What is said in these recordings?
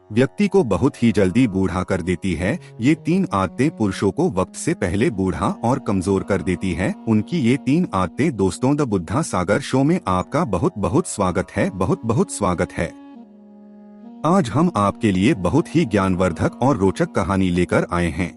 व्यक्ति को बहुत ही जल्दी बूढ़ा कर देती है। ये 3 आदतें पुरुषों को वक्त से पहले बूढ़ा और कमजोर कर देती है। उनकी ये 3 आदतें दोस्तों द बुद्धा सागर शो में आपका बहुत बहुत स्वागत है, बहुत बहुत स्वागत है। आज हम आपके लिए बहुत ही ज्ञानवर्धक और रोचक कहानी लेकर आए हैं,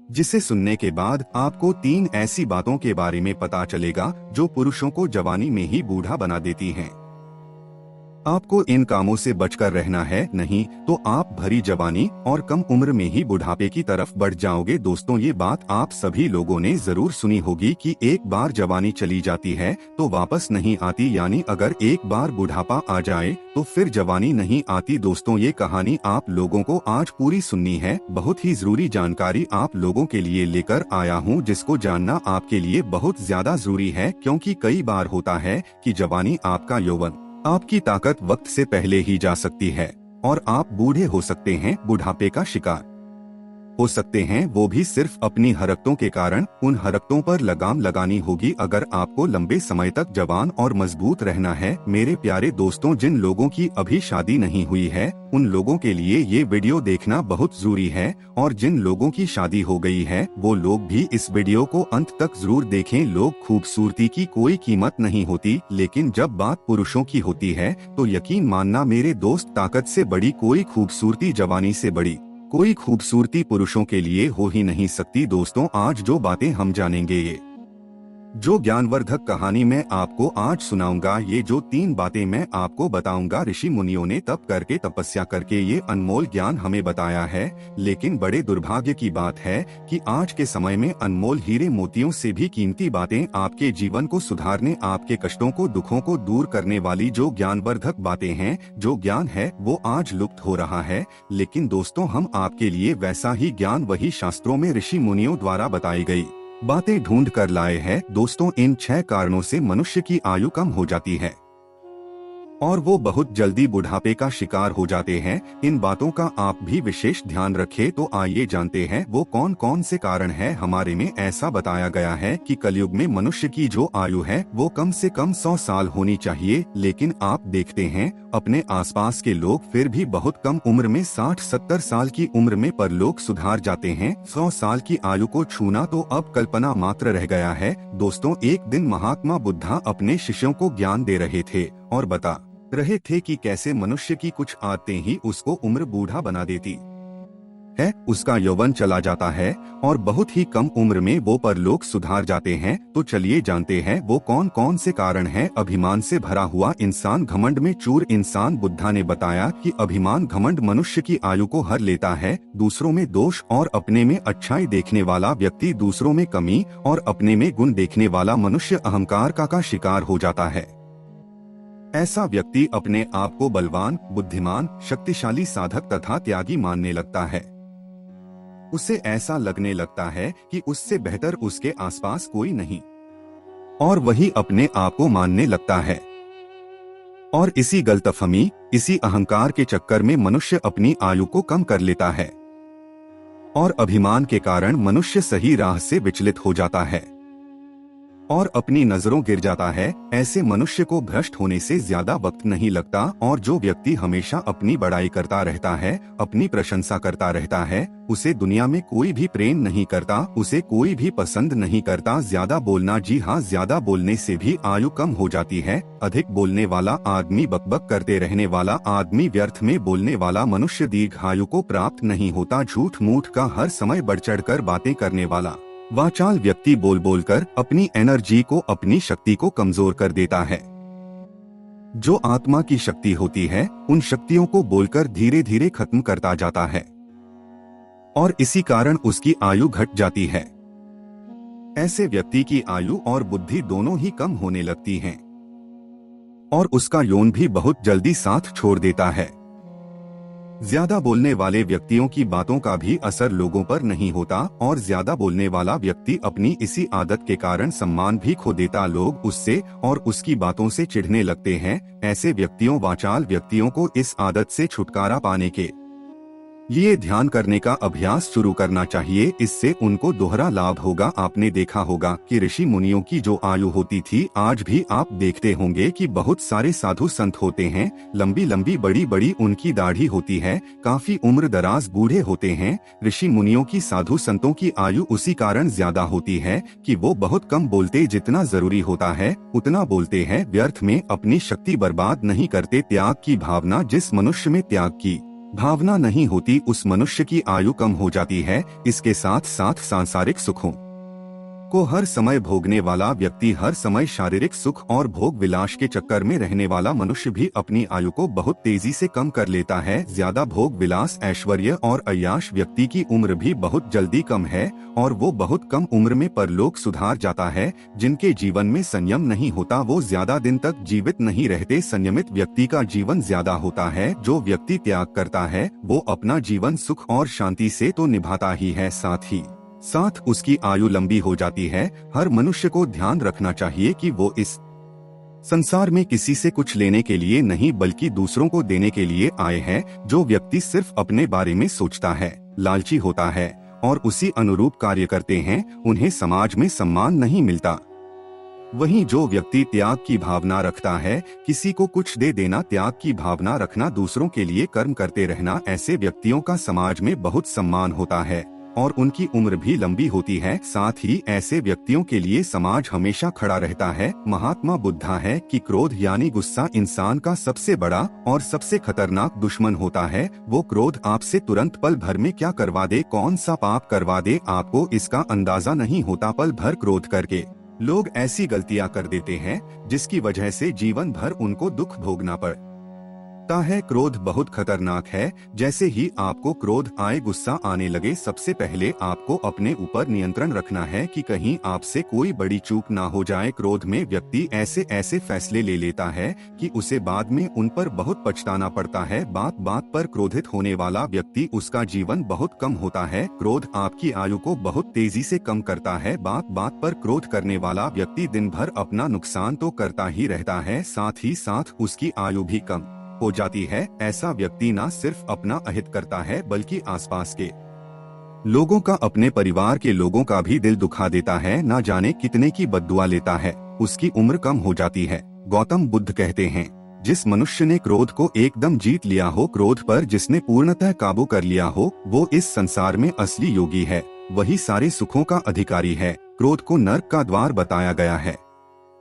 जिसे सुनने के बाद आपको 3 ऐसी बातों के बारे में पता चलेगा जो पुरुषों को जवानी में ही बूढ़ा बना देती हैं। आपको इन कामों से बचकर रहना है, नहीं तो आप भरी जवानी और कम उम्र में ही बुढ़ापे की तरफ बढ़ जाओगे। दोस्तों, ये बात आप सभी लोगों ने जरूर सुनी होगी कि एक बार जवानी चली जाती है तो वापस नहीं आती, यानी अगर एक बार बुढ़ापा आ जाए तो फिर जवानी नहीं आती। दोस्तों, ये कहानी आप लोगों को आज पूरी सुननी है। बहुत ही जरूरी जानकारी आप लोगों के लिए लेकर आया हूँ, जिसको जानना आपके लिए बहुत ज्यादा जरूरी है, क्योंकि कई बार होता है कि जवानी, आपका यौवन, आपकी ताकत वक्त से पहले ही जा सकती है और आप बूढ़े हो सकते हैं, बुढ़ापे का शिकार हो सकते हैं, वो भी सिर्फ अपनी हरकतों के कारण। उन हरकतों पर लगाम लगानी होगी अगर आपको लंबे समय तक जवान और मजबूत रहना है। मेरे प्यारे दोस्तों, जिन लोगों की अभी शादी नहीं हुई है उन लोगों के लिए ये वीडियो देखना बहुत जरूरी है, और जिन लोगों की शादी हो गई है वो लोग भी इस वीडियो को अंत तक जरूर देखें। लोग, खूबसूरती की कोई कीमत नहीं होती, लेकिन जब बात पुरुषों की होती है तो यकीन मानना मेरे दोस्त, ताकत से बड़ी कोई खूबसूरती, जवानी से बड़ी कोई खूबसूरती पुरुषों के लिए हो ही नहीं सकती। दोस्तों, आज जो बातें हम जानेंगे, ये जो ज्ञानवर्धक कहानी मैं आपको आज सुनाऊंगा, ये जो 3 बातें मैं आपको बताऊंगा, ऋषि मुनियों ने तप करके, तपस्या करके ये अनमोल ज्ञान हमें बताया है। लेकिन बड़े दुर्भाग्य की बात है कि आज के समय में अनमोल हीरे मोतियों से भी कीमती बातें, आपके जीवन को सुधारने, आपके कष्टों को, दुखों को दूर करने वाली जो ज्ञानवर्धक बातें हैं, जो ज्ञान है, वो आज लुप्त हो रहा है। लेकिन दोस्तों, हम आपके लिए वैसा ही ज्ञान, वही शास्त्रों में ऋषि मुनियों द्वारा बताई गई बातें ढूंढ कर लाए हैं। दोस्तों, इन 6 कारणों से मनुष्य की आयु कम हो जाती है और वो बहुत जल्दी बुढ़ापे का शिकार हो जाते हैं। इन बातों का आप भी विशेष ध्यान रखें। तो आइए जानते हैं वो कौन कौन से कारण हैं। हमारे में ऐसा बताया गया है कि कलयुग में मनुष्य की जो आयु है वो कम से कम 100 साल होनी चाहिए, लेकिन आप देखते हैं अपने आसपास के लोग फिर भी बहुत कम उम्र में, 60-70 साल की उम्र में परलोक सुधार जाते हैं। 100 साल की आयु को छूना तो अब कल्पना मात्र रह गया है। दोस्तों, एक दिन महात्मा बुद्धा अपने शिष्यों को ज्ञान दे रहे थे और बता रहे थे कि कैसे मनुष्य की कुछ आदतें ही उसको उम्र बूढ़ा बना देती है, उसका यौवन चला जाता है और बहुत ही कम उम्र में वो परलोक सुधार जाते हैं। तो चलिए जानते हैं वो कौन कौन से कारण हैं। अभिमान से भरा हुआ इंसान, घमंड में चूर इंसान। बुद्धा ने बताया कि अभिमान, घमंड मनुष्य की आयु को हर लेता है। दूसरों में दोष और अपने में अच्छाई देखने वाला व्यक्ति दूसरों में कमी और अपने में गुण देखने वाला मनुष्य अहंकार का शिकार हो जाता है। ऐसा व्यक्ति अपने आप को बलवान, बुद्धिमान, शक्तिशाली, साधक तथा त्यागी मानने लगता है। उसे ऐसा लगने लगता है कि उससे बेहतर उसके आसपास कोई नहीं, और वही अपने आप को मानने लगता है। और इसी गलतफहमी, इसी अहंकार के चक्कर में मनुष्य अपनी आयु को कम कर लेता है और अभिमान के कारण मनुष्य सही राह से विचलित हो जाता है और अपनी नजरों गिर जाता है। ऐसे मनुष्य को भ्रष्ट होने से ज्यादा वक्त नहीं लगता, और जो व्यक्ति हमेशा अपनी बड़ाई करता रहता है, अपनी प्रशंसा करता रहता है, उसे दुनिया में कोई भी प्रेम नहीं करता, उसे कोई भी पसंद नहीं करता। ज्यादा बोलना, जी हाँ, ज्यादा बोलने से भी आयु कम हो जाती है। अधिक बोलने वाला आदमी, बकबक करते रहने वाला आदमी, व्यर्थ में बोलने वाला मनुष्य दीर्घायु को प्राप्त नहीं होता। झूठ मूठ का हर समय बढ़ चढ़ कर बातें करने वाला वाचाल व्यक्ति बोल बोल कर अपनी एनर्जी को, अपनी शक्ति को कमजोर कर देता है। जो आत्मा की शक्ति होती है उन शक्तियों को बोलकर धीरे धीरे खत्म करता जाता है और इसी कारण उसकी आयु घट जाती है। ऐसे व्यक्ति की आयु और बुद्धि दोनों ही कम होने लगती हैं और उसका यौन भी बहुत जल्दी साथ छोड़ देता है। ज्यादा बोलने वाले व्यक्तियों की बातों का भी असर लोगों पर नहीं होता और ज्यादा बोलने वाला व्यक्ति अपनी इसी आदत के कारण सम्मान भी खो देता। लोग उससे और उसकी बातों से चिढ़ने लगते हैं। ऐसे व्यक्तियों, वाचाल व्यक्तियों को इस आदत से छुटकारा पाने के ये ध्यान करने का अभ्यास शुरू करना चाहिए, इससे उनको दोहरा लाभ होगा। आपने देखा होगा कि ऋषि मुनियों की जो आयु होती थी, आज भी आप देखते होंगे कि बहुत सारे साधु संत होते हैं, लंबी लंबी बड़ी बड़ी उनकी दाढ़ी होती है, काफी उम्र दराज बूढ़े होते हैं। ऋषि मुनियों की, साधु संतों की आयु उसी कारण ज्यादा होती है कि वो बहुत कम बोलते, जितना जरूरी होता है उतना बोलते हैं, व्यर्थ में अपनी शक्ति बर्बाद नहीं करते। त्याग की भावना, जिस मनुष्य में त्याग की भावना नहीं होती उस मनुष्य की आयु कम हो जाती है। इसके साथ साथ सांसारिक सुखों को हर समय भोगने वाला व्यक्ति, हर समय शारीरिक सुख और भोग विलास के चक्कर में रहने वाला मनुष्य भी अपनी आयु को बहुत तेजी से कम कर लेता है। ज्यादा भोग विलास, ऐश्वर्य और अय्याश व्यक्ति की उम्र भी बहुत जल्दी कम है और वो बहुत कम उम्र में परलोक सुधार जाता है। जिनके जीवन में संयम नहीं होता वो ज्यादा दिन तक जीवित नहीं रहते। संयमित व्यक्ति का जीवन ज्यादा होता है। जो व्यक्ति त्याग करता है वो अपना जीवन सुख और शांति से तो निभाता ही है, साथ उसकी आयु लंबी हो जाती है। हर मनुष्य को ध्यान रखना चाहिए कि वो इस संसार में किसी से कुछ लेने के लिए नहीं बल्कि दूसरों को देने के लिए आए हैं। जो व्यक्ति सिर्फ अपने बारे में सोचता है, लालची होता है और उसी अनुरूप कार्य करते हैं, उन्हें समाज में सम्मान नहीं मिलता। वहीं जो व्यक्ति त्याग की भावना रखता है, किसी को कुछ दे देना, त्याग की भावना रखना, दूसरों के लिए कर्म करते रहना, ऐसे व्यक्तियों का समाज में बहुत सम्मान होता है और उनकी उम्र भी लंबी होती है। साथ ही ऐसे व्यक्तियों के लिए समाज हमेशा खड़ा रहता है। महात्मा बुद्धा है कि क्रोध यानी गुस्सा इंसान का सबसे बड़ा और सबसे खतरनाक दुश्मन होता है। वो क्रोध आपसे तुरंत पल भर में क्या करवा दे, कौन सा पाप करवा दे, आपको इसका अंदाजा नहीं होता। पल भर क्रोध करके लोग ऐसी गलतियां कर देते हैं जिसकी वजह से जीवन भर उनको दुख भोगना पड़ता है। क्रोध बहुत खतरनाक है। जैसे ही आपको क्रोध आए, गुस्सा आने लगे, सबसे पहले आपको अपने ऊपर नियंत्रण रखना है कि कहीं आपसे कोई बड़ी चूक ना हो जाए। क्रोध में व्यक्ति ऐसे ऐसे फैसले ले लेता है कि उसे बाद में उन पर बहुत पछताना पड़ता है। बात बात पर क्रोधित होने वाला व्यक्ति, उसका जीवन बहुत कम होता है। क्रोध आपकी आयु को बहुत तेजी से कम करता है। बात बात पर क्रोध करने वाला व्यक्ति दिन भर अपना नुकसान तो करता ही रहता है, साथ ही साथ उसकी आयु भी कम हो जाती है। ऐसा व्यक्ति न सिर्फ अपना अहित करता है बल्कि आसपास के लोगों का, अपने परिवार के लोगों का भी दिल दुखा देता है। न जाने कितने की बद्दुआ लेता है, उसकी उम्र कम हो जाती है। गौतम बुद्ध कहते हैं, जिस मनुष्य ने क्रोध को एकदम जीत लिया हो, क्रोध पर जिसने पूर्णतः काबू कर लिया हो, वो इस संसार में असली योगी है। वही सारे सुखों का अधिकारी है। क्रोध को नर्क का द्वार बताया गया है।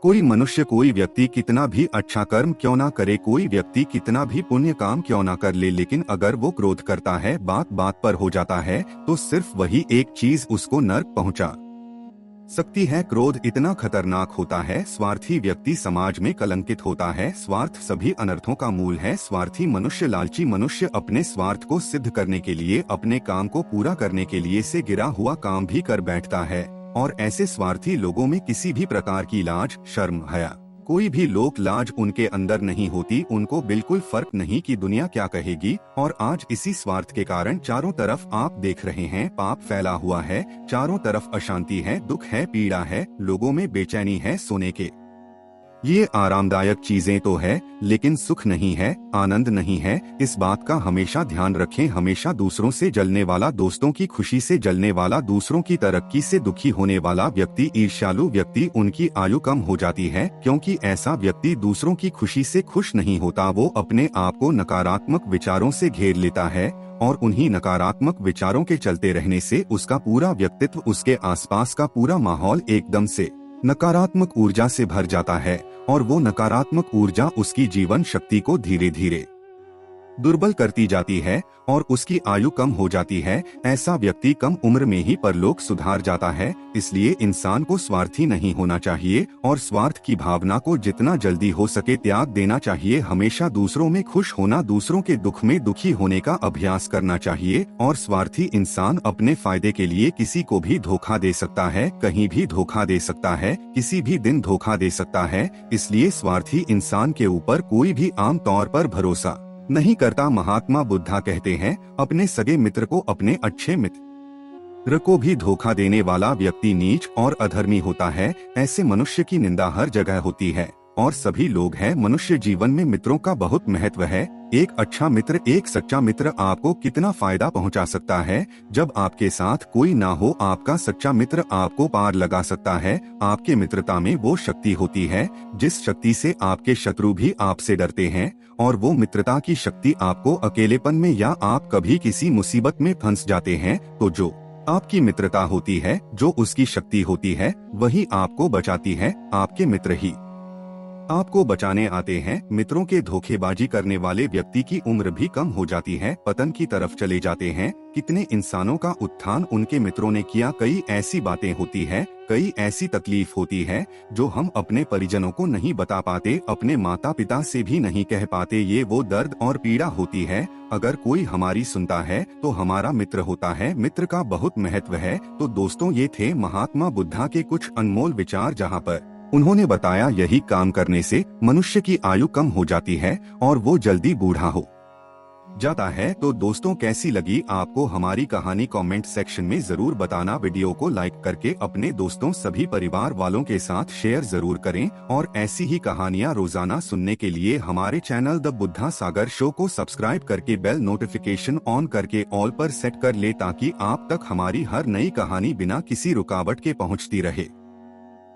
कोई मनुष्य, कोई व्यक्ति कितना भी अच्छा कर्म क्यों ना करे, कोई व्यक्ति कितना भी पुण्य काम क्यों ना कर ले, लेकिन अगर वो क्रोध करता है, बात बात पर हो जाता है, तो सिर्फ वही एक चीज उसको नर्क पहुंचा सकती है। क्रोध इतना खतरनाक होता है। स्वार्थी व्यक्ति समाज में कलंकित होता है। स्वार्थ सभी अनर्थों का मूल है। स्वार्थी मनुष्य, लालची मनुष्य अपने स्वार्थ को सिद्ध करने के लिए, अपने काम को पूरा करने के लिए से गिरा हुआ काम भी कर बैठता है। और ऐसे स्वार्थी लोगों में किसी भी प्रकार की लाज, शर्म, हया, कोई भी लोक लाज उनके अंदर नहीं होती। उनको बिल्कुल फर्क नहीं कि दुनिया क्या कहेगी। और आज इसी स्वार्थ के कारण चारों तरफ आप देख रहे हैं, पाप फैला हुआ है। चारों तरफ अशांति है, दुख है, पीड़ा है, लोगों में बेचैनी है। सोने के ये आरामदायक चीजें तो है, लेकिन सुख नहीं है, आनंद नहीं है। इस बात का हमेशा ध्यान रखें। हमेशा दूसरों से जलने वाला, दोस्तों की खुशी से जलने वाला, दूसरों की तरक्की से दुखी होने वाला व्यक्ति, ईर्ष्यालु व्यक्ति, उनकी आयु कम हो जाती है। क्योंकि ऐसा व्यक्ति दूसरों की खुशी से खुश नहीं होता। वो अपने आप को नकारात्मक विचारों से घेर लेता है और उन्हीं नकारात्मक विचारों के चलते रहने से उसका पूरा व्यक्तित्व, उसके आसपास का पूरा माहौल एकदम से नकारात्मक ऊर्जा से भर जाता है और वो नकारात्मक ऊर्जा उसकी जीवन शक्ति को धीरे धीरे दुर्बल करती जाती है और उसकी आयु कम हो जाती है। ऐसा व्यक्ति कम उम्र में ही परलोक सुधार जाता है। इसलिए इंसान को स्वार्थी नहीं होना चाहिए और स्वार्थ की भावना को जितना जल्दी हो सके त्याग देना चाहिए। हमेशा दूसरों में खुश होना, दूसरों के दुख में दुखी होने का अभ्यास करना चाहिए। और स्वार्थी इंसान अपने फायदे के लिए किसी को भी धोखा दे सकता है, कहीं भी धोखा दे सकता है, किसी भी दिन धोखा दे सकता है। इसलिए स्वार्थी इंसान के ऊपर कोई भी आम तौर पर भरोसा नहीं करता। महात्मा बुद्धा कहते हैं, अपने सगे मित्र को, अपने अच्छे मित्र को भी धोखा देने वाला व्यक्ति नीच और अधर्मी होता है। ऐसे मनुष्य की निंदा हर जगह होती है और सभी लोग हैं। मनुष्य जीवन में मित्रों का बहुत महत्व है। एक अच्छा मित्र, एक सच्चा मित्र आपको कितना फायदा पहुंचा सकता है। जब आपके साथ कोई ना हो, आपका सच्चा मित्र आपको पार लगा सकता है। आपके मित्रता में वो शक्ति होती है जिस शक्ति से आपके शत्रु भी आपसे डरते हैं, और वो मित्रता की शक्ति आपको अकेलेपन में या आप कभी किसी मुसीबत में फंस जाते हैं तो जो आपकी मित्रता होती है, जो उसकी शक्ति होती है, वही आपको बचाती है। आपके मित्र ही आपको बचाने आते हैं। मित्रों के धोखेबाजी करने वाले व्यक्ति की उम्र भी कम हो जाती है, पतन की तरफ चले जाते हैं। कितने इंसानों का उत्थान उनके मित्रों ने किया। कई ऐसी बातें होती है, कई ऐसी तकलीफ होती है जो हम अपने परिजनों को नहीं बता पाते, अपने माता पिता से भी नहीं कह पाते। ये वो दर्द और पीड़ा होती है। अगर कोई हमारी सुनता है तो हमारा मित्र होता है। मित्र का बहुत महत्व है। तो दोस्तों, ये थे महात्मा बुद्धा के कुछ अनमोल विचार, जहाँ पर उन्होंने बताया यही काम करने से मनुष्य की आयु कम हो जाती है और वो जल्दी बूढ़ा हो जाता है। तो दोस्तों, कैसी लगी आपको हमारी कहानी कमेंट सेक्शन में जरूर बताना। वीडियो को लाइक करके अपने दोस्तों, सभी परिवार वालों के साथ शेयर जरूर करें, और ऐसी ही कहानियां रोजाना सुनने के लिए हमारे channel the Buddha Sagar show को सब्सक्राइब करके बेल नोटिफिकेशन ऑन करके ऑल पर सेट कर ले, ताकि आप तक हमारी हर नई कहानी बिना किसी रुकावट के पहुंचती रहे।